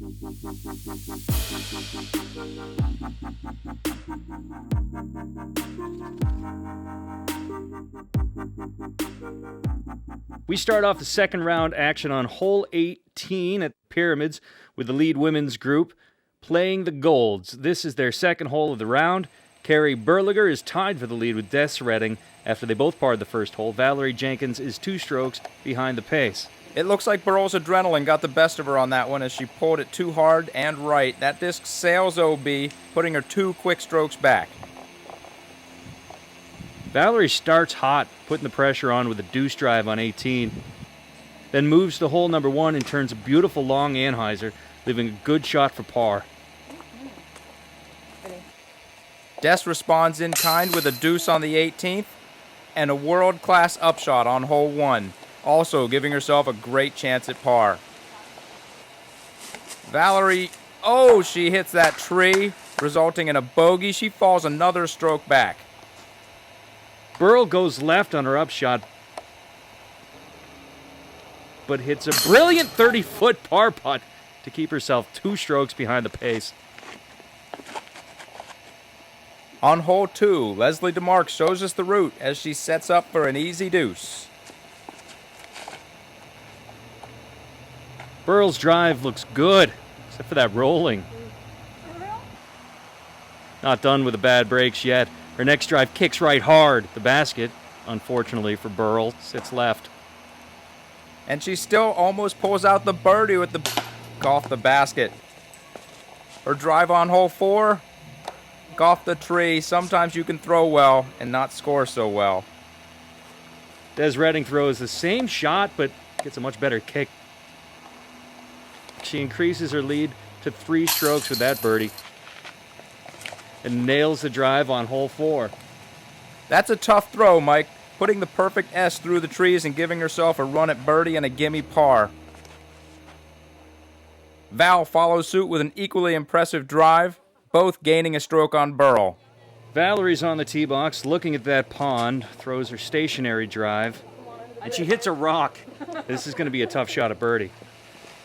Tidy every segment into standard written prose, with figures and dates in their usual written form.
We start off the second round action on hole 18 at Pyramids with the lead women's group playing the Golds. This is their second hole of the round. Carrie Berliger is tied for the lead with Des Redding after they both parred the first hole. Valerie Jenkins is 2 strokes behind the pace. It looks like Burl's adrenaline got the best of her on that one as she pulled it too hard and right. That disc sails OB, putting her 2 quick strokes back. Valerie starts hot, putting the pressure on with a deuce drive on 18. Then moves to hole number 1 and turns a beautiful long Anheuser, leaving a good shot for par. Des responds in kind with a deuce on the 18th and a world-class upshot on hole 1, also giving herself a great chance at par. Valerie, she hits that tree, resulting in a bogey. She falls another stroke back. Burl goes left on her upshot, but hits a brilliant 30-foot par putt to keep herself 2 strokes behind the pace. On hole 2, Leslie DeMarc shows us the route as she sets up for an easy deuce. Burl's drive looks good, except for that rolling. Not done with the bad breaks yet. Her next drive kicks right hard. The basket, unfortunately for Burl, sits left. And she still almost pulls out the birdie with the off the basket. Her drive on hole 4, off the tree. Sometimes you can throw well and not score so well. Des Redding throws the same shot, but gets a much better kick. She increases her lead to 3 strokes with that birdie and nails the drive on hole 4. That's a tough throw, Mike, putting the perfect S through the trees and giving herself a run at birdie and a gimme par. Val follows suit with an equally impressive drive, both gaining a stroke on Burl. Valerie's on the tee box looking at that pond, throws her stationary drive, and she hits a rock. This is going to be a tough shot at birdie.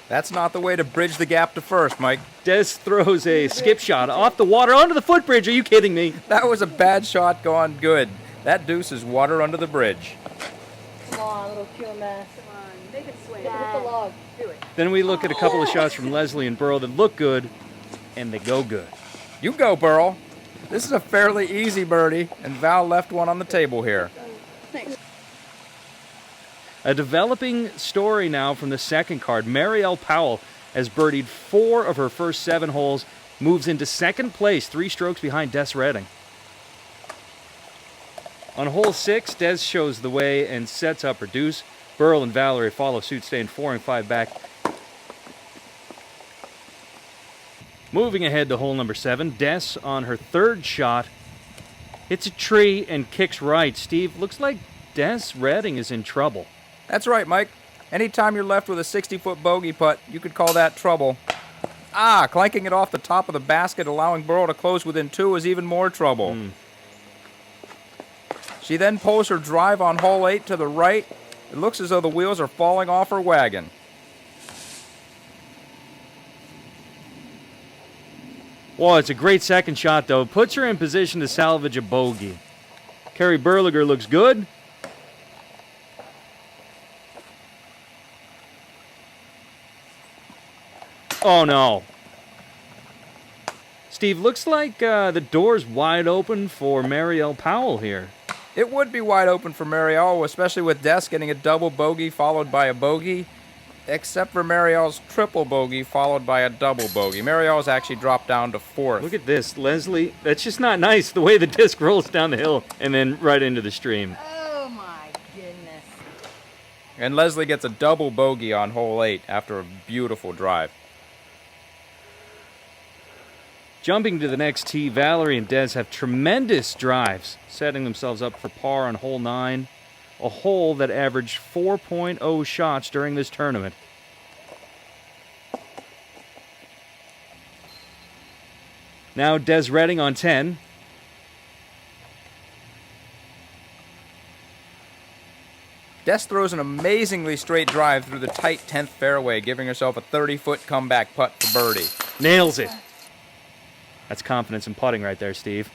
That's not the way to bridge the gap to first, Mike. Des throws a skip shot off the water onto the footbridge. Are you kidding me? That was a bad shot gone good. That deuce is water under the bridge. Come on, little QMS. Come on, make it swing. Hit the log. Do it. Then we look at a couple of shots from Leslie and Burl that look good, and they go good. You go, Burl. This is a fairly easy birdie, and Val left one on the table here. Thanks. A developing story now from the second card. Marielle Powell has birdied 4 of her first 7 holes, moves into second place, 3 strokes behind Des Redding. On hole 6, Des shows the way and sets up her deuce. Burl and Valerie follow suit, staying 4 and 5 back. Moving ahead to hole number 7, Des on her 3rd shot hits a tree and kicks right. Steve, looks like Des Redding is in trouble. That's right, Mike. Anytime you're left with a 60-foot bogey putt, you could call that trouble. Clanking it off the top of the basket, allowing Burl to close within 2 is even more trouble. She then pulls her drive on hole 8 to the right. It looks as though the wheels are falling off her wagon. Well, it's a great second shot, though. Puts her in position to salvage a bogey. Carrie Berliger looks good. Oh, no. Steve, looks like the door's wide open for Marielle Powell here. It would be wide open for Marielle, especially with Des getting a double bogey followed by a bogey, except for Marielle's triple bogey followed by a double bogey. Marielle's actually dropped down to 4th. Look at this, Leslie. That's just not nice, the way the disc rolls down the hill and then right into the stream. Oh my goodness. And Leslie gets a double bogey on hole 8 after a beautiful drive. Jumping to the next tee, Valerie and Des have tremendous drives, setting themselves up for par on hole 9, a hole that averaged 4.0 shots during this tournament. Now Des Redding on 10. Des throws an amazingly straight drive through the tight 10th fairway, giving herself a 30-foot comeback putt for birdie. Nails it. That's confidence in putting right there, Steve.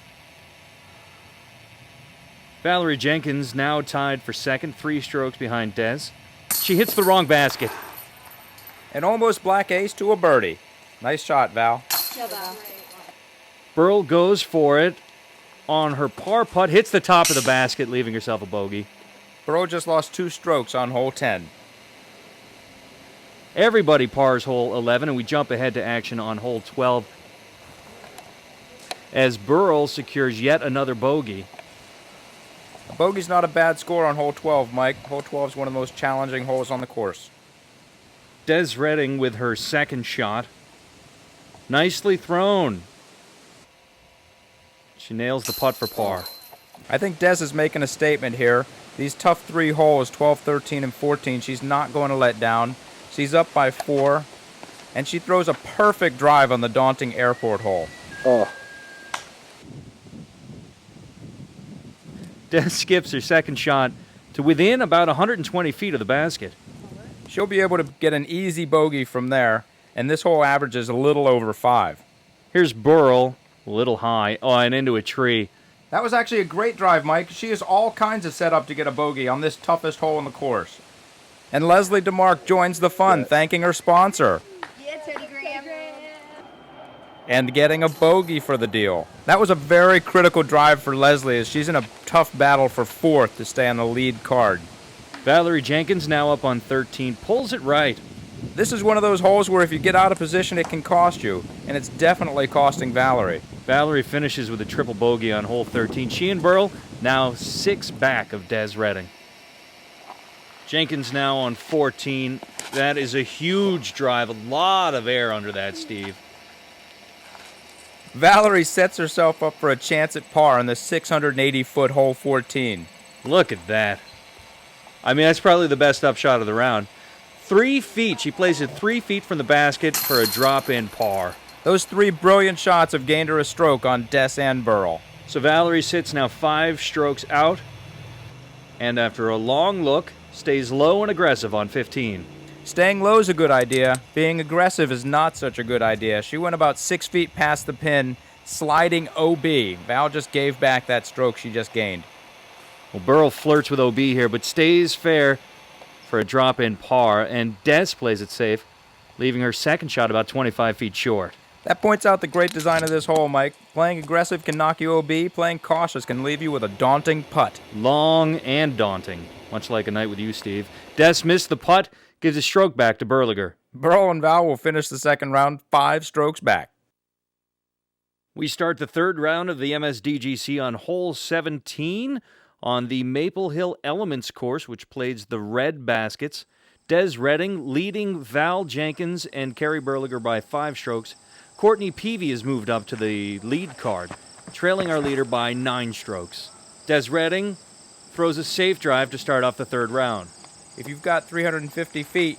Valerie Jenkins now tied for second, 3 strokes behind Des. She hits the wrong basket. An almost black ace to a birdie. Nice shot, Val. Burl goes for it on her par putt, hits the top of the basket, leaving herself a bogey. Burl just lost 2 strokes on hole 10. Everybody pars hole 11, and we jump ahead to action on hole 12 as Burl secures yet another bogey. A bogey's not a bad score on hole 12, Mike. Hole 12 is one of the most challenging holes on the course. Des Redding with her second shot. Nicely thrown. She nails the putt for par. I think Des is making a statement here. These tough 3 holes, 12, 13, and 14, she's not going to let down. She's up by 4, and she throws a perfect drive on the daunting airport hole. Des skips her second shot to within about 120 feet of the basket. She'll be able to get an easy bogey from there, and this hole averages a little over 5. Here's Burl, a little high, and into a tree. That was actually a great drive, Mike. She has all kinds of setup to get a bogey on this toughest hole in the course. And Leslie DeMarc joins the fun, thanking her sponsor. Yeah, Teddy Graham. And getting a bogey for the deal. That was a very critical drive for Leslie, as she's in a tough battle for 4th to stay on the lead card. Valerie Jenkins now up on 13, pulls it right. This is one of those holes where if you get out of position, it can cost you, and it's definitely costing Valerie. Valerie finishes with a triple bogey on hole 13. She and Burl now 6 back of Des Redding. Jenkins now on 14. That is a huge drive. A lot of air under that, Steve. Valerie sets herself up for a chance at par on the 680-foot hole 14. Look at that. I mean, that's probably the best upshot of the round. 3 feet. She plays it 3 feet from the basket for a drop-in par. Those 3 brilliant shots have gained her a stroke on Des and Burl. So Valerie sits now 5 strokes out, and after a long look, stays low and aggressive on 15. Staying low is a good idea. Being aggressive is not such a good idea. She went about 6 feet past the pin, sliding OB. Val just gave back that stroke she just gained. Well, Burl flirts with OB here, but stays fair for a drop-in par, and Des plays it safe, leaving her second shot about 25 feet short. That points out the great design of this hole, Mike. Playing aggressive can knock you OB. Playing cautious can leave you with a daunting putt. Long and daunting, much like a night with you, Steve. Des missed the putt, gives a stroke back to Berliger. Burl and Val will finish the second round 5 strokes back. We start the third round of the MSDGC on hole 17 on the Maple Hill Elements course, which plays the red baskets. Des Redding leading Val Jenkins and Carrie Berliger by 5 strokes. Courtney Peavy has moved up to the lead card, trailing our leader by 9 strokes. Des Redding throws a safe drive to start off the third round. If you've got 350 feet,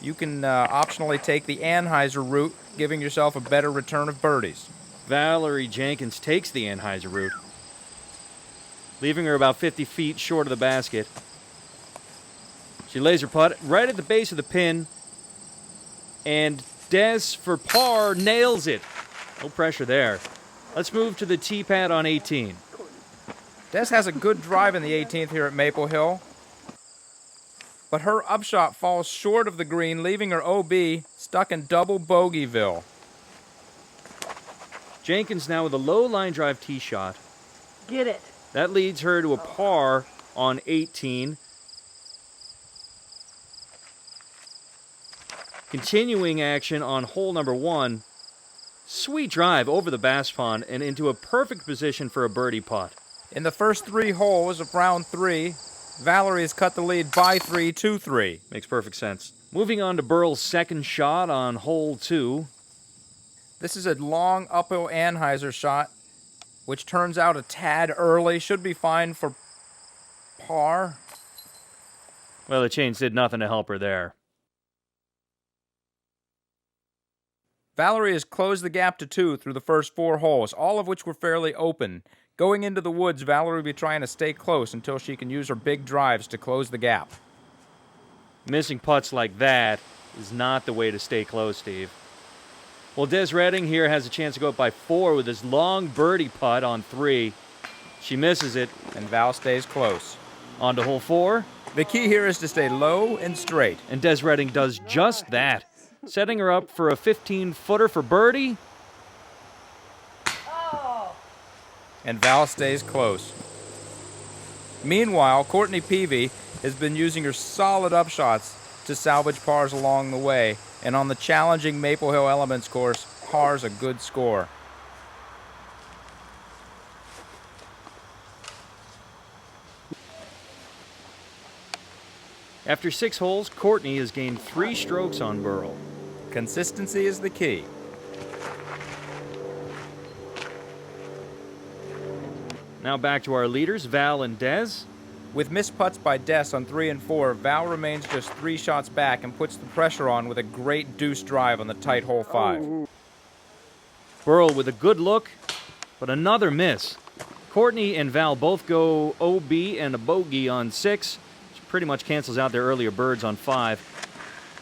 you can optionally take the Anheuser route, giving yourself a better return of birdies. Valerie Jenkins takes the Anheuser route, leaving her about 50 feet short of the basket. She lays her putt right at the base of the pin, and Des, for par, nails it. No pressure there. Let's move to the tee pad on 18. Des has a good drive in the 18th here at Maple Hill, but her upshot falls short of the green, leaving her OB stuck in double bogeyville. Jenkins now with a low line drive tee shot. Get it. That leads her to a par on 18. Continuing action on hole number 1. Sweet drive over the bass pond and into a perfect position for a birdie putt. In the first 3 holes of round 3, Valerie has cut the lead by 3 to 3. Makes perfect sense. Moving on to Burl's second shot on hole 2. This is a long uphill Anheuser shot, which turns out a tad early. Should be fine for par. Well, the chains did nothing to help her there. Valerie has closed the gap to 2 through the first 4 holes, all of which were fairly open. Going into the woods, Valerie will be trying to stay close until she can use her big drives to close the gap. Missing putts like that is not the way to stay close, Steve. Well, Des Redding here has a chance to go up by 4 with his long birdie putt on 3. She misses it. And Val stays close. On to hole 4. The key here is to stay low and straight. And Des Redding does just that, setting her up for a 15-footer for birdie. And Val stays close. Meanwhile, Courtney Peavy has been using her solid upshots to salvage pars along the way. And on the challenging Maple Hill Elements course, par's a good score. After 6 holes, Courtney has gained 3 strokes on Burrell. Consistency is the key. Now back to our leaders, Val and Des. With missed putts by Des on 3 and 4, Val remains just 3 shots back and puts the pressure on with a great deuce drive on the tight hole 5. Burrell with a good look, but another miss. Courtney and Val both go OB and a bogey on 6, which pretty much cancels out their earlier birds on 5.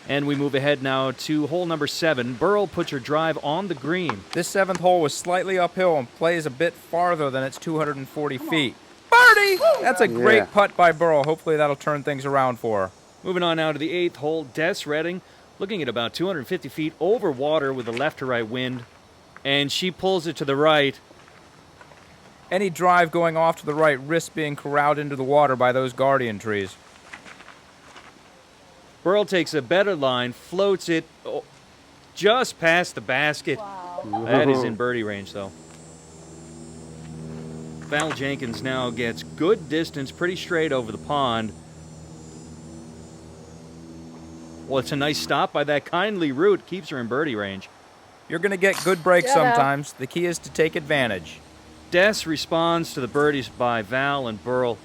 And we move ahead now to hole number 7. Burrell puts her drive on the green. This 7th hole was slightly uphill and plays a bit farther than its 240 feet. Birdie! That's a great putt by Burrell. Hopefully that'll turn things around for her. Moving on now to the 8th hole, Des Redding looking at about 250 feet over water with a left to right wind. And she pulls it to the right. Any drive going off to the right risks being corralled into the water by those guardian trees. Burrell takes a better line, floats it just past the basket. Wow. That is in birdie range, though. Val Jenkins now gets good distance, pretty straight over the pond. Well, it's a nice stop by that kindly root. Keeps her in birdie range. You're going to get good breaks sometimes. The key is to take advantage. Des responds to the birdies by Val and Burrell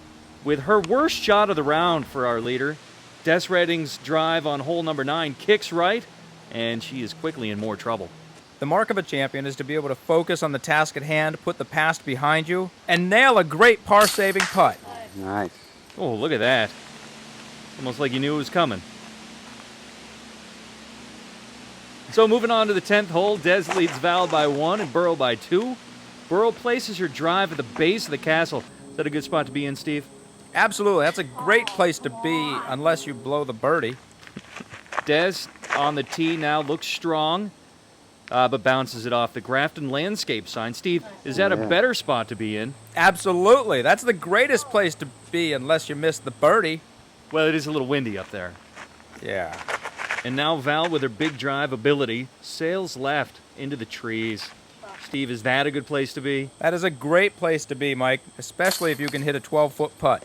with her worst shot of the round for our leader. Des Redding's drive on hole number 9 kicks right, and she is quickly in more trouble. The mark of a champion is to be able to focus on the task at hand, put the past behind you, and nail a great par-saving putt. Nice. Oh, look at that. Almost like you knew it was coming. So moving on to the 10th hole, Des leads Val by 1 and Burrell by 2. Burrell places her drive at the base of the castle. Is that a good spot to be in, Steve? Absolutely. That's a great place to be unless you blow the birdie. Des on the tee now looks strong, but bounces it off the Grafton landscape sign. Steve, is that a better spot to be in? Absolutely. That's the greatest place to be unless you miss the birdie. Well, it is a little windy up there. Yeah. And now Val, with her big drive ability, sails left into the trees. Steve, is that a good place to be? That is a great place to be, Mike, especially if you can hit a 12-foot putt.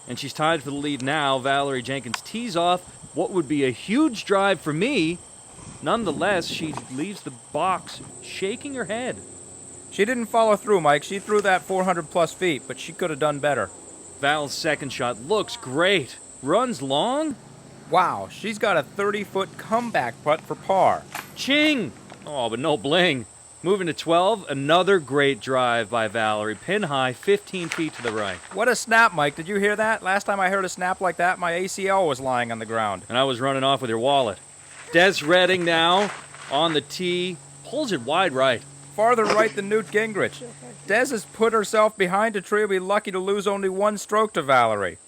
And she's tied for the lead now. Valerie Jenkins tees off what would be a huge drive for me. Nonetheless, she leaves the box shaking her head. She didn't follow through, Mike. She threw that 400-plus feet, but she could have done better. Val's second shot looks great. Runs long. Wow, she's got a 30-foot comeback putt for par. Ching! Oh, but no bling. Moving to 12, another great drive by Valerie. Pin high, 15 feet to the right. What a snap, Mike. Did you hear that? Last time I heard a snap like that, my ACL was lying on the ground. And I was running off with your wallet. Des Redding now on the tee. Pulls it wide right. Farther right than Newt Gingrich. Des has put herself behind a tree. Will be lucky to lose only 1 stroke to Valerie.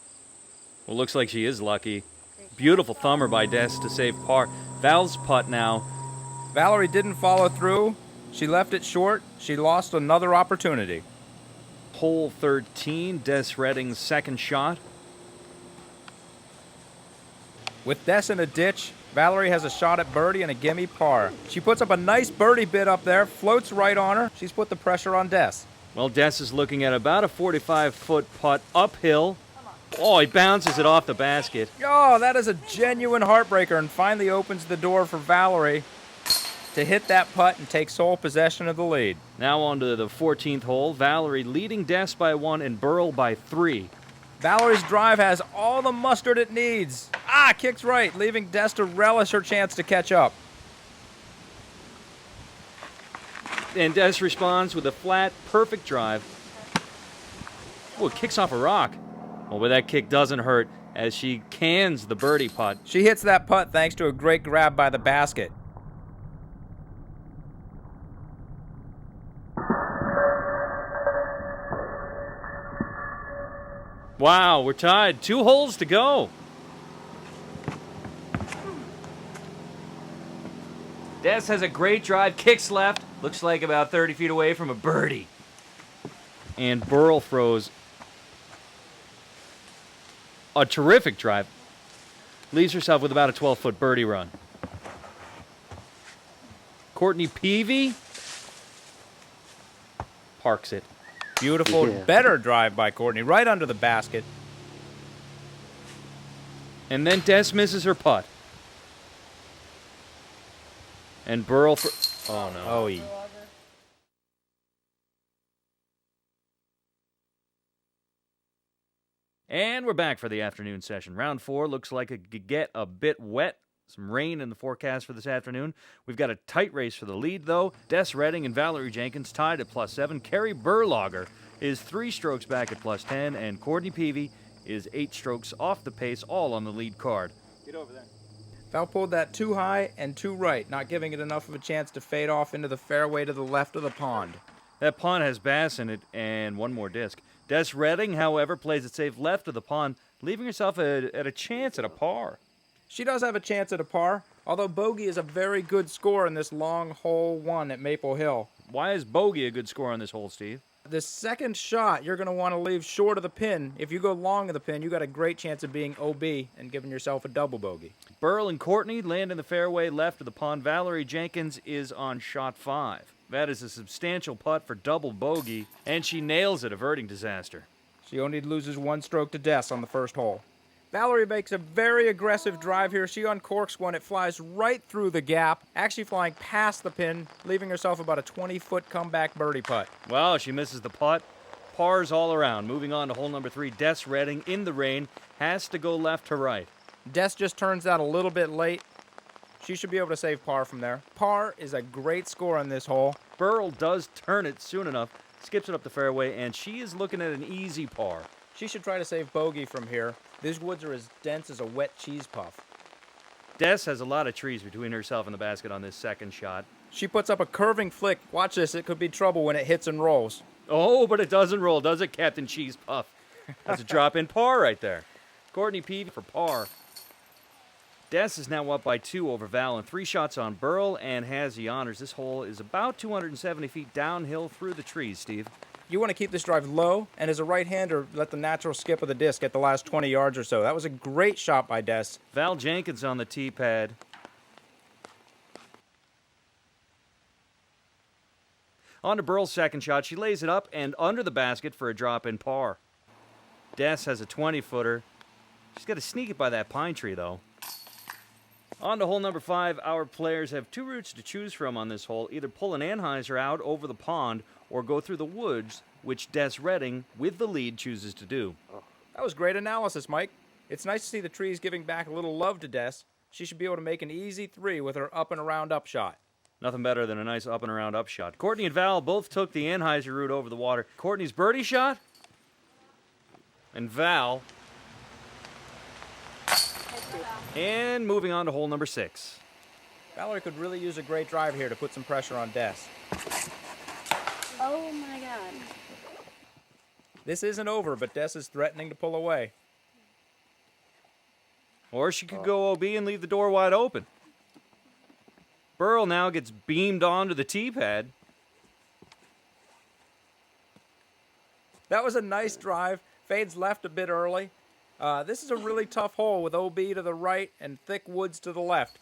Well, looks like she is lucky. Beautiful thumber by Des to save par. Val's putt now. Valerie didn't follow through. She left it short. She lost another opportunity. Hole 13, Des Redding's second shot. With Des in a ditch, Valerie has a shot at birdie and a gimme par. She puts up a nice birdie bid up there, floats right on her. She's put the pressure on Des. Well, Des is looking at about a 45-foot putt uphill. Oh, he bounces it off the basket. Oh, that is a genuine heartbreaker and finally opens the door for Valerie to hit that putt and take sole possession of the lead. Now on to the 14th hole. Valerie leading Des by 1 and Burrell by 3. Valerie's drive has all the mustard it needs. Kicks right, leaving Des to relish her chance to catch up. And Des responds with a flat, perfect drive. Oh, it kicks off a rock. Oh, but that kick doesn't hurt as she cans the birdie putt. She hits that putt thanks to a great grab by the basket. Wow, we're tied. 2 holes to go. Des has a great drive, kicks left, looks like about 30 feet away from a birdie. And Burl throws a terrific drive. Leaves herself with about a 12-foot birdie run. Courtney Peavy parks it. Beautiful, better drive by Courtney, right under the basket. And then Des misses her putt. And Burl oh no. Oh, yeah. And we're back for the afternoon session. Round 4 looks like it could get a bit wet. Some rain in the forecast for this afternoon. We've got a tight race for the lead, though. Des Redding and Valerie Jenkins tied at +7. Carrie Berlager is 3 strokes back at +10. And Courtney Peavy is 8 strokes off the pace, all on the lead card. Get over there. Val pulled that too high and too right, not giving it enough of a chance to fade off into the fairway to the left of the pond. That pond has bass in it and one more disc. Des Redding, however, plays it safe left of the pond, leaving herself at a chance at a par. She does have a chance at a par, although bogey is a very good score in this long hole 1 at Maple Hill. Why is bogey a good score on this hole, Steve? The second shot, you're going to want to leave short of the pin. If you go long of the pin, you got a great chance of being OB and giving yourself a double bogey. Burl and Courtney land in the fairway left of the pond. Valerie Jenkins is on shot 5. That is a substantial putt for double bogey, and she nails it, averting disaster. She only loses 1 stroke to Des on the first hole. Valerie makes a very aggressive drive here. She uncorks one. It flies right through the gap, actually flying past the pin, leaving herself about a 20-foot comeback birdie putt. Well, she misses the putt. Pars all around. Moving on to hole number 3, Des Redding in the rain has to go left to right. Des just turns out a little bit late. She should be able to save par from there. Par is a great score on this hole. Burl does turn it soon enough, skips it up the fairway, and she is looking at an easy par. She should try to save bogey from here. These woods are as dense as a wet cheese puff. Des has a lot of trees between herself and the basket on this second shot. She puts up a curving flick. Watch this, it could be trouble when it hits and rolls. Oh, but it doesn't roll, does it, Captain Cheese Puff? That's a drop-in par right there. Courtney Peavy for par. Des is now up by 2 over Val and 3 shots on Burl and has the honors. This hole is about 270 feet downhill through the trees, Steve. You want to keep this drive low, and as a right-hander, let the natural skip of the disc get the last 20 yards or so. That was a great shot by Des. Val Jenkins on the tee pad. On to Burl's second shot. She lays it up and under the basket for a drop-in par. Des has a 20-footer. She's got to sneak it by that pine tree, though. On to hole number 5. Our players have 2 routes to choose from on this hole. Either pull an Anheuser out over the pond or go through the woods, which Des Redding, with the lead, chooses to do. That was great analysis, Mike. It's nice to see the trees giving back a little love to Des. She should be able to make an easy 3 with her up and around up shot. Nothing better than a nice up and around up shot. Courtney and Val both took the Anheuser route over the water. Courtney's birdie shot, and Val. And moving on to hole number 6. Valerie could really use a great drive here to put some pressure on Des. Oh my god. This isn't over, but Des is threatening to pull away. Or she could go OB and leave the door wide open. Burl now gets beamed onto the tee pad. That was a nice drive. Fades left a bit early. This is a really tough hole with OB to the right and thick woods to the left.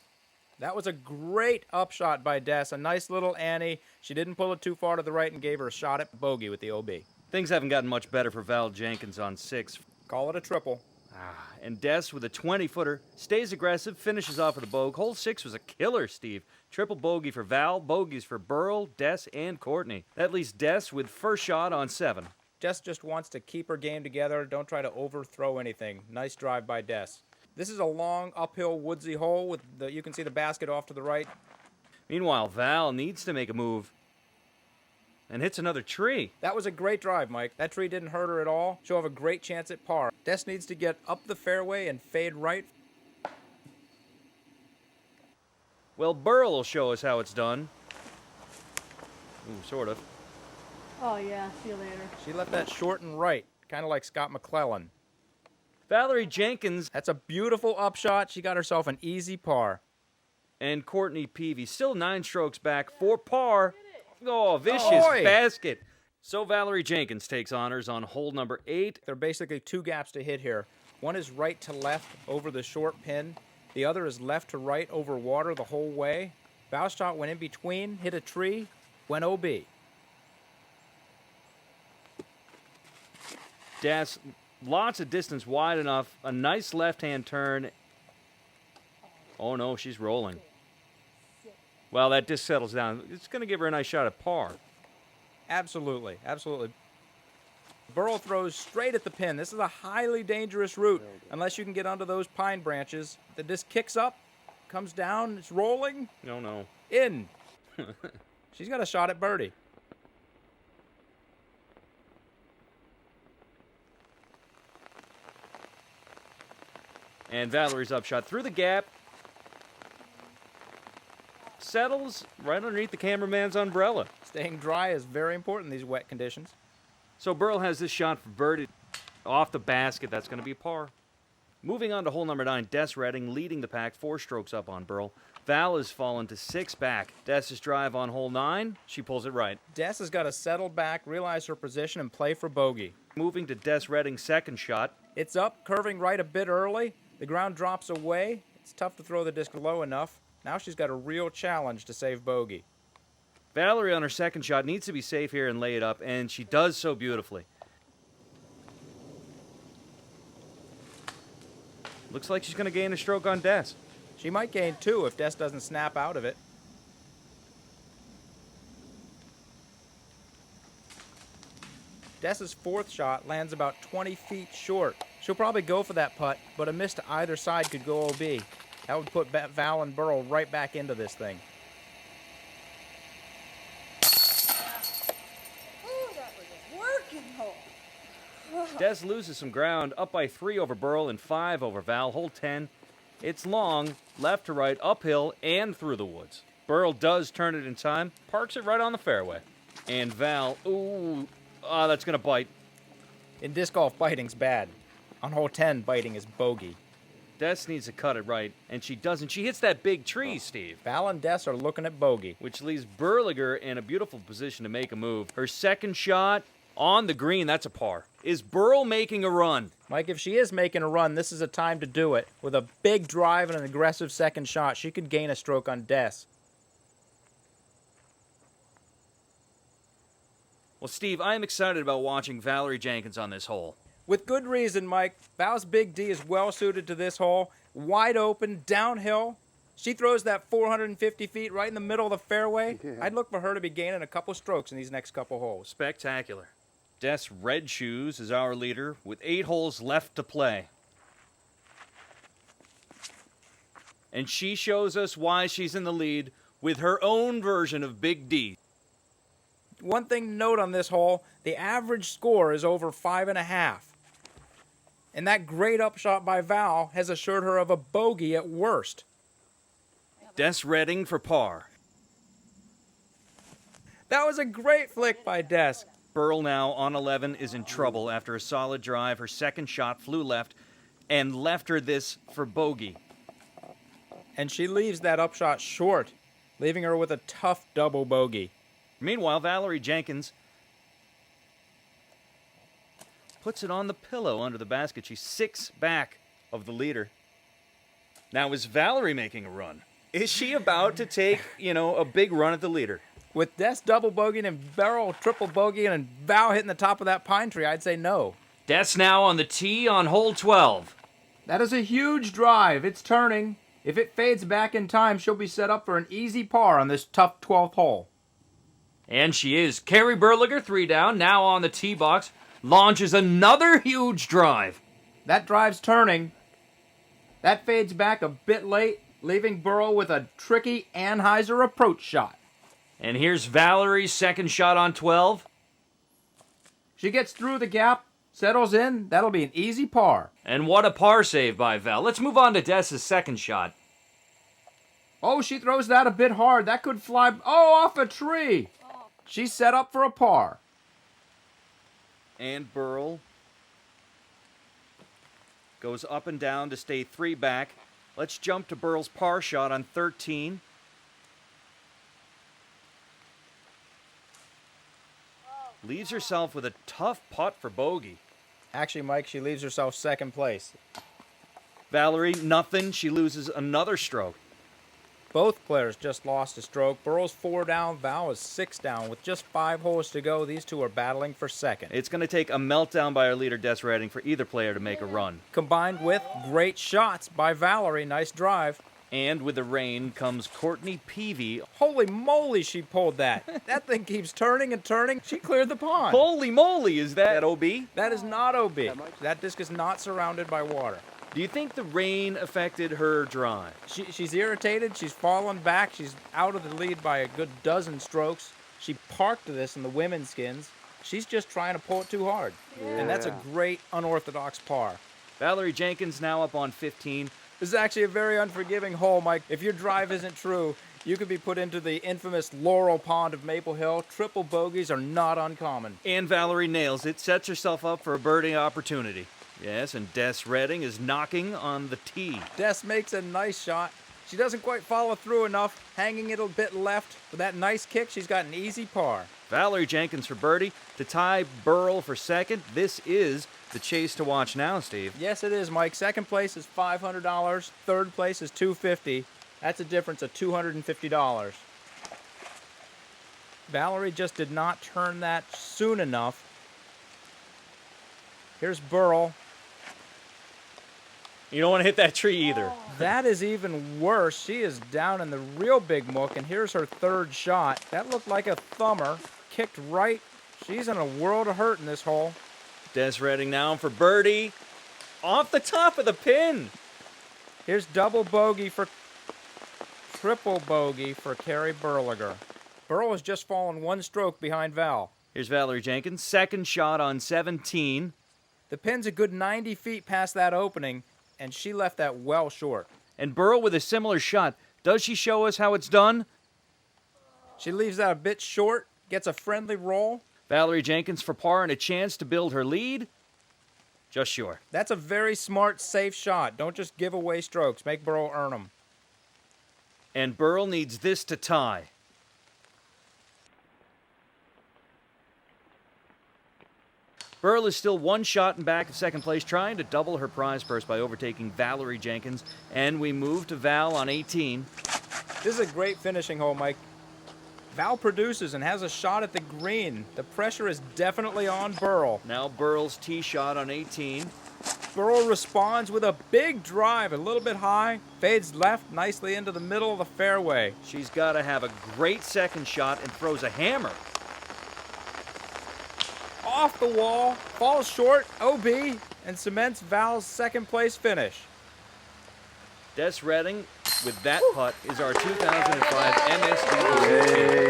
That was a great upshot by Des. A nice little Annie. She didn't pull it too far to the right and gave her a shot at bogey with the OB. Things haven't gotten much better for Val Jenkins on 6. Call it a triple. And Des with a 20-footer stays aggressive, finishes off with a bogey. Hole 6 was a killer, Steve. Triple bogey for Val, bogeys for Burl, Des, and Courtney. That leaves Des with first shot on 7. Des just wants to keep her game together. Don't try to overthrow anything. Nice drive by Des. This is a long uphill woodsy hole with you can see the basket off to the right. Meanwhile, Val needs to make a move. and hits another tree. That was a great drive, Mike. That tree didn't hurt her at all. She'll have a great chance at par. Des needs to get up the fairway and fade right. Well, Burl will show us how it's done. Ooh, sort of. Oh, yeah. See you later. She left that short and right, kind of like Scott McClellan. Valerie Jenkins That's a beautiful upshot. She got herself an easy par. and Courtney Peavy still 9 strokes back for par. Oh, vicious Ahoy! basket. So Valerie Jenkins takes honors on hole number 8. There are basically 2 gaps to hit here. One is right to left over the short pin. The other is left to right over water the whole way. Val shot went in between, hit a tree, went OB. Das, lots of distance wide enough. A nice left-hand turn. Oh, no, she's rolling. Well, that disc settles down. It's going to give her a nice shot at par. Absolutely, absolutely. Burl throws straight at the pin. This is a highly dangerous route unless you can get under those pine branches. The disc kicks up, comes down, it's rolling, No, no. in. She's got a shot at birdie. And Valerie's upshot through the gap. Settles right underneath the cameraman's umbrella. Staying dry is very important in these wet conditions. So Burl has this shot for birdie off the basket. That's going to be a par. Moving on to hole number 9, Des Redding leading the pack, 4 strokes up on Burl. Val has fallen to 6 back. Des's drive on hole 9, she pulls it right. Des has got to settle back, realize her position, and play for bogey. Moving to Des Redding's second shot. It's up, curving right a bit early. The ground drops away. It's tough to throw the disc low enough. Now she's got a real challenge to save bogey. Valerie on her second shot needs to be safe here and lay it up, and she does so beautifully. Looks like she's going to gain a stroke on Des. She might gain 2 if Des doesn't snap out of it. Des's fourth shot lands about 20 feet short. She'll probably go for that putt, but a miss to either side could go OB. That would put Val and Burl right back into this thing. Oh, that was a working hole. Des loses some ground, up by 3 over Burl and 5 over Val. Hole 10. It's long, left to right, uphill, and through the woods. Burl does turn it in time, parks it right on the fairway. And Val, that's going to bite. In disc golf, biting's bad. On hole 10, biting is bogey. Des needs to cut it right, and she doesn't. She hits that big tree, Steve, Val and Des are looking at bogey. which leaves Berliger in a beautiful position to make a move. Her second shot on the green, that's a par. Is Burl making a run? Mike, if she is making a run, this is a time to do it. With a big drive and an aggressive second shot, she could gain a stroke on Des. Well, Steve, I am excited about watching Valerie Jenkins on this hole. With good reason, Mike. Val's Big D is well suited to this hole. Wide open, downhill. She throws that 450 feet right in the middle of the fairway. Yeah. I'd look for her to be gaining a couple strokes in these next couple holes. Spectacular. Des Red Shoes is our leader with 8 holes left to play. And she shows us why she's in the lead with her own version of Big D. One thing to note on this hole, the average score is over 5.5. And that great upshot by Val has assured her of a bogey at worst. Des Redding for par. That was a great flick by Des. Burl now on 11 is in trouble after a solid drive. Her second shot flew left and left her this for bogey. And she leaves that upshot short, leaving her with a tough double bogey. Meanwhile, Valerie Jenkins puts it on the pillow under the basket. She's 6 back of the leader. Now, is Valerie making a run? Is she about to take, a big run at the leader? With Des double bogeying and Burl triple bogeying and Val hitting the top of that pine tree, I'd say no. Des now on the tee on hole 12. That is a huge drive. It's turning. If it fades back in time, she'll be set up for an easy par on this tough 12th hole. And she is. Carrie Berliger, 3 down, now on the tee box. Launches another huge drive. That drive's turning. That fades back a bit late, leaving Burl with a tricky Anheuser approach shot. And here's Valerie's second shot on 12. She gets through the gap, settles in. That'll be an easy par. And what a par save by Val. Let's move on to Dessa's second shot. Oh, she throws that a bit hard. That could fly, off a tree. She's set up for a par. And Burl goes up and down to stay 3 back. Let's jump to Burl's par shot on 13. Leaves herself with a tough putt for bogey. Actually, Mike, she leaves herself second place. Valerie, nothing. She loses another stroke. Both players just lost a stroke. Burl's 4 down, Val is 6 down. With just 5 holes to go, these two are battling for second. It's going to take a meltdown by our leader, Des Redding, for either player to make a run. Combined with great shots by Valerie. Nice drive. And with the rain comes Courtney Peavy. Holy moly, she pulled that. That thing keeps turning and turning. She cleared the pond. Holy moly, is that OB? That is not OB. That disc is not surrounded by water. Do you think the rain affected her drive? She's irritated. She's fallen back. She's out of the lead by a good dozen strokes. She parked this in the women's skins. She's just trying to pull it too hard. Yeah. And that's a great unorthodox par. Valerie Jenkins now up on 15. This is actually a very unforgiving hole, Mike. If your drive isn't true, you could be put into the infamous Laurel Pond of Maple Hill. Triple bogeys are not uncommon. And Valerie nails it, sets herself up for a birdie opportunity. Yes, and Des Redding is knocking on the tee. Des makes a nice shot. She doesn't quite follow through enough, hanging it a bit left. With that nice kick, she's got an easy par. Valerie Jenkins for birdie to tie Burl for second. This is the chase to watch now, Steve. Yes, it is, Mike. Second place is $500. Third place is $250. That's a difference of $250. Valerie just did not turn that soon enough. Here's Burl. You don't want to hit that tree either. That is even worse. She is down in the real big muck, and here's her third shot. That looked like a thumber. Kicked right. She's in a world of hurt in this hole. Des Redding now for birdie. Off the top of the pin. Here's triple bogey for Carrie Burliger. Burl has just fallen 1 stroke behind Val. Here's Valerie Jenkins, second shot on 17. The pin's a good 90 feet past that opening, and she left that well short. And Burl with a similar shot. Does she show us how it's done? She leaves that a bit short, gets a friendly roll. Valerie Jenkins for par and a chance to build her lead. Just sure. That's a very smart, safe shot. Don't just give away strokes. Make Burl earn them. And Burl needs this to tie. Burl is still 1 shot in back of second place, trying to double her prize purse by overtaking Valerie Jenkins. And we move to Val on 18. This is a great finishing hole, Mike. Val produces and has a shot at the green. The pressure is definitely on Burl. Now Burl's tee shot on 18. Burl responds with a big drive, a little bit high, fades left nicely into the middle of the fairway. She's got to have a great second shot and throws a hammer. Off the wall, falls short, OB, and cements Val's second place finish. Des Redding, with that putt, is our 2005 MSDGC.